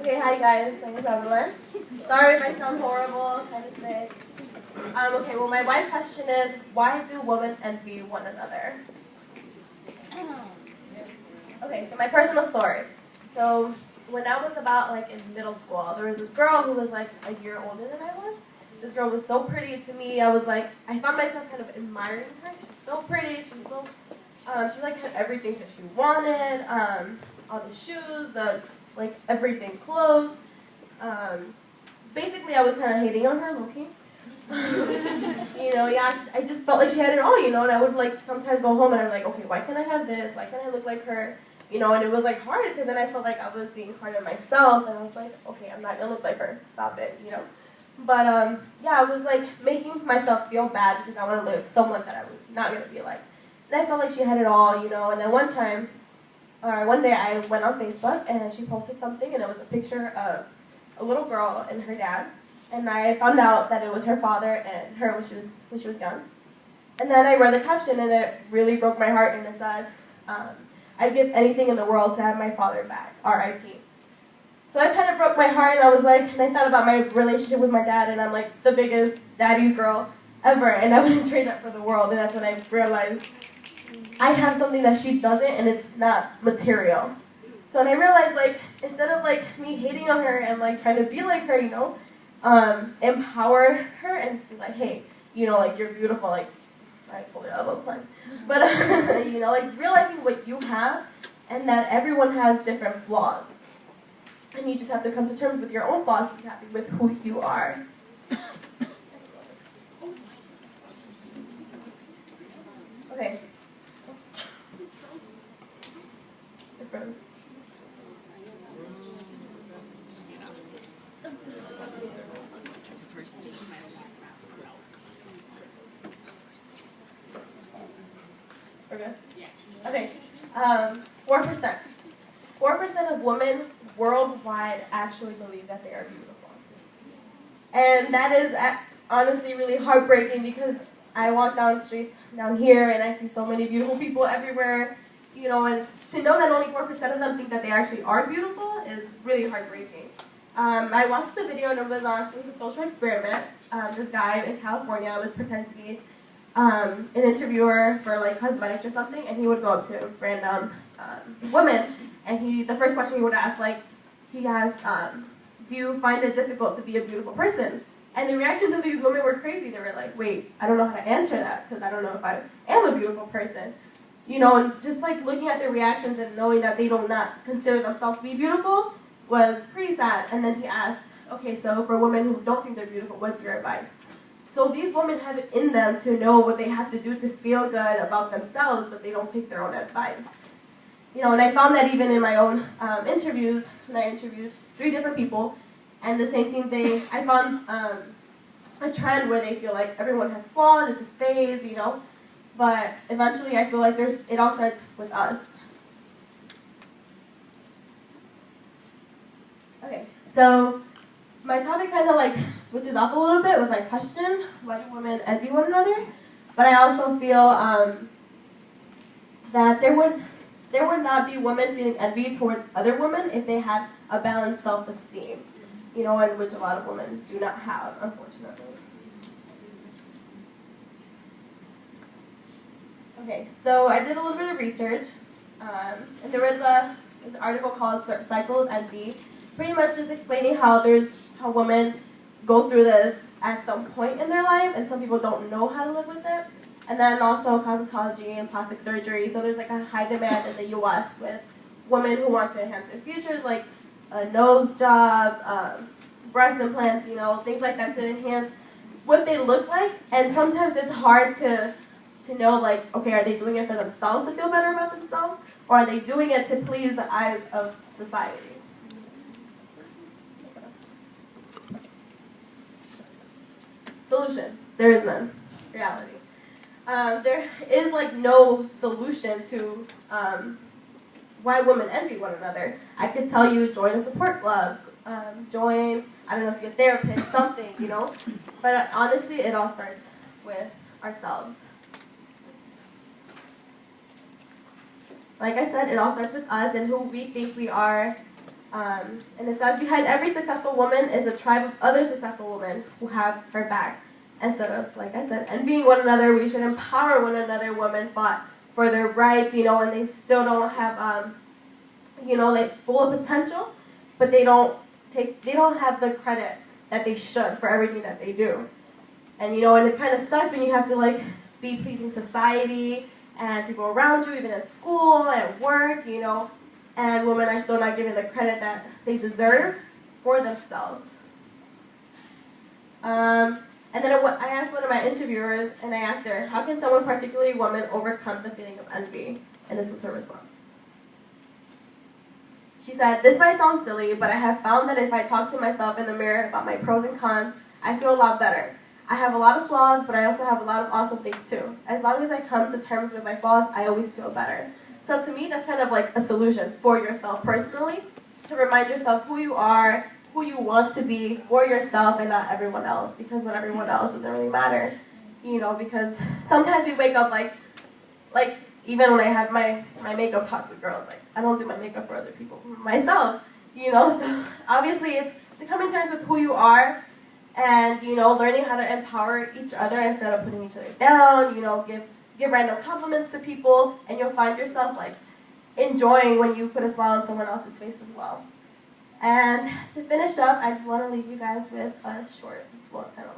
Okay, hi guys, my name is Evelyn. Sorry if I sound horrible, kind of sick. Okay, well my why question is, why do women envy one another? Okay, so my personal story. So when I was about like in middle school, there was this girl who was like a year older than I was. This girl was so pretty to me. I found myself kind of admiring her. She was so pretty. She was so, she like had everything that she wanted. All the shoes, like everything, clothes. Basically, I was kind of hating on her, low-key. I just felt like she had it all, and I would like sometimes go home and I'm like, okay, why can't I have this? Why can't I look like her? And it was like hard because then I felt like I was being hard on myself, and I was like, okay, I'm not gonna look like her. Stop it. But I was like making myself feel bad because I wanted to look like someone that I was not gonna be like. And I felt like she had it all, And then one day I went on Facebook and she posted something, and it was a picture of a little girl and her dad. And I found out that it was her father and her when she was young. And then I read the caption, and it really broke my heart, and it said, I'd give anything in the world to have my father back, R.I.P. So that kind of broke my heart, and I thought about my relationship with my dad, and I'm like the biggest daddy's girl ever, and I wouldn't trade that for the world. And that's when I realized I have something that she doesn't, and it's not material. So when I realized, like, instead of like me hating on her and like trying to be like her, empower her and be like, hey, like you're beautiful, like I told her that all the time. But like realizing what you have and that everyone has different flaws. And you just have to come to terms with your own flaws and be happy with who you are. Okay. It froze. Okay. Okay. 4%. 4% of women worldwide actually believe that they are beautiful. And that is honestly really heartbreaking because I walk down streets down here and I see so many beautiful people everywhere, and to know that only 4% of them think that they actually are beautiful is really heartbreaking. I watched the video and it was a social experiment. This guy in California was pretending to be an interviewer for like cosmetics or something, and he would go up to random women, and the first question he would ask, he asked, do you find it difficult to be a beautiful person? And the reactions of these women were crazy. They were like, wait, I don't know how to answer that because I don't know if I am a beautiful person. And just like looking at their reactions and knowing that they do not consider themselves to be beautiful was pretty sad. And then he asked, okay, so for women who don't think they're beautiful, what's your advice? So these women have it in them to know what they have to do to feel good about themselves, but they don't take their own advice. And I found that even in my own interviews, when I interviewed 3 different people, and the same thing I found a trend where they feel like everyone has flaws, it's a phase, but eventually I feel like it all starts with us. Okay, so my topic kind of like switches up a little bit with my question, why do women envy one another? But I also feel that there would not be women feeling envy towards other women if they had a balanced self-esteem, and which a lot of women do not have, unfortunately. Okay, so I did a little bit of research, and there was an article called Cycle of Envy, pretty much just explaining how women go through this at some point in their life, and some people don't know how to live with it. And then also cosmetology and plastic surgery. So there's like a high demand in the U.S. with women who want to enhance their futures, like a nose job, breast implants, things like that to enhance what they look like. And sometimes it's hard to know, like, okay, are they doing it for themselves to feel better about themselves, or are they doing it to please the eyes of society? Solution. There is none. Reality. There is like no solution to why women envy one another. I could tell you join a support club, join, I don't know, see a therapist, something, But honestly, it all starts with ourselves. Like I said, it all starts with us and who we think we are And it says, behind every successful woman is a tribe of other successful women who have her back. Instead of, like I said, envying one another, we should empower one another. Women fought for their rights, and they still don't have, like full of potential, but they don't have the credit that they should for everything that they do. And, and it kind of sucks when you have to, like, be pleasing society and people around you, even at school, at work, and women are still not given the credit that they deserve for themselves. And then I asked one of my interviewers, and I asked her, how can someone, particularly a woman, overcome the feeling of envy? And this was her response. She said, this might sound silly, but I have found that if I talk to myself in the mirror about my pros and cons, I feel a lot better. I have a lot of flaws, but I also have a lot of awesome things too. As long as I come to terms with my flaws, I always feel better. So to me, that's kind of like a solution for yourself personally, to remind yourself who you are, who you want to be for yourself and not everyone else, because when everyone else doesn't really matter, because sometimes we wake up like even when I have my makeup talks with girls, like I don't do my makeup for other people, for myself, so obviously it's to come in terms with who you are and, learning how to empower each other instead of putting each other down, give random compliments to people, and you'll find yourself like enjoying when you put a smile on someone else's face as well. And to finish up, I just want to leave you guys with a short, well, it's kind of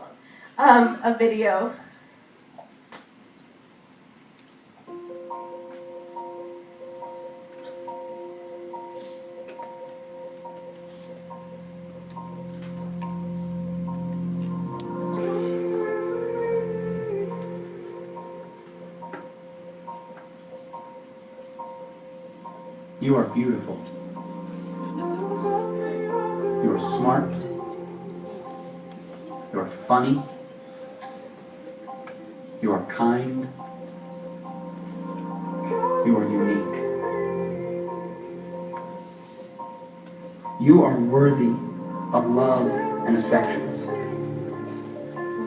long, a video. You are beautiful. You are smart. You are funny. You are kind. You are unique. You are worthy of love and affection.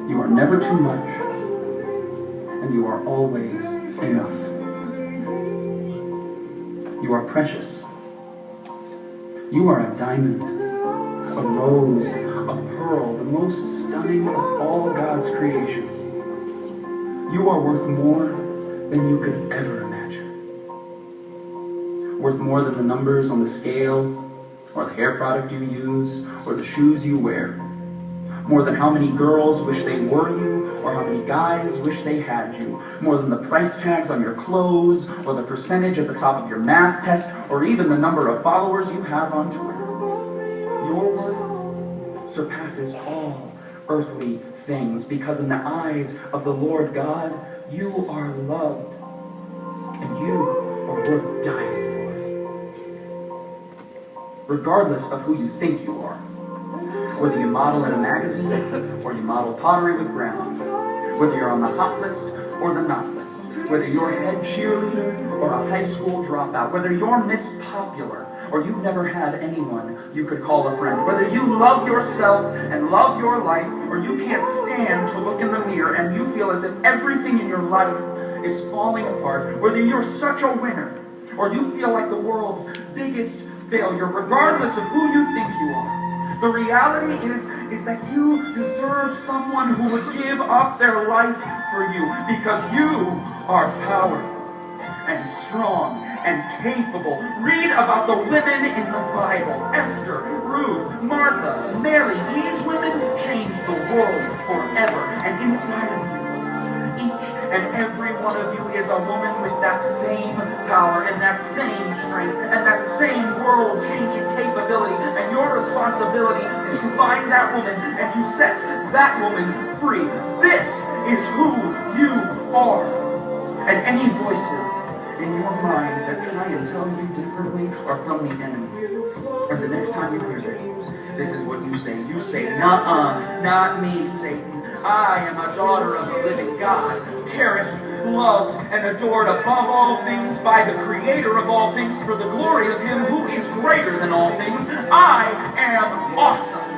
You are never too much, and you are always enough. You are precious. You are a diamond, a rose, a pearl, the most stunning of all God's creation. You are worth more than you could ever imagine. Worth more than the numbers on the scale, or the hair product you use, or the shoes you wear. More than how many girls wish they were you, or how many guys wish they had you. More than the price tags on your clothes, or the percentage at the top of your math test, or even the number of followers you have on Twitter. Your worth surpasses all earthly things, because in the eyes of the Lord God, you are loved, and you are worth dying for. Regardless of who you think you are, whether you model in a magazine, or you model pottery with grandma, whether you're on the hot list or the not list, whether you're a head cheerleader or a high school dropout, whether you're Miss Popular or you've never had anyone you could call a friend, whether you love yourself and love your life, or you can't stand to look in the mirror and you feel as if everything in your life is falling apart, whether you're such a winner or you feel like the world's biggest failure, regardless of who you think you are, the reality is that you deserve someone who would give up their life for you, because you are powerful and strong and capable. Read about the women in the Bible: Esther, Ruth, Martha, Mary. These women changed the world forever. And inside of you, each and every one of you is a woman with that same power and that same strength and that same world-changing capability. And your responsibility is to find that woman and to set that woman free. This is who you are. And any voices in your mind that try and tell you differently are from the enemy. And the next time you hear them, this is what you say. You say, "Nuh-uh, not me, Satan. I am a daughter of the living God, cherished, loved, and adored above all things by the Creator of all things, for the glory of Him who is greater than all things. I am awesome.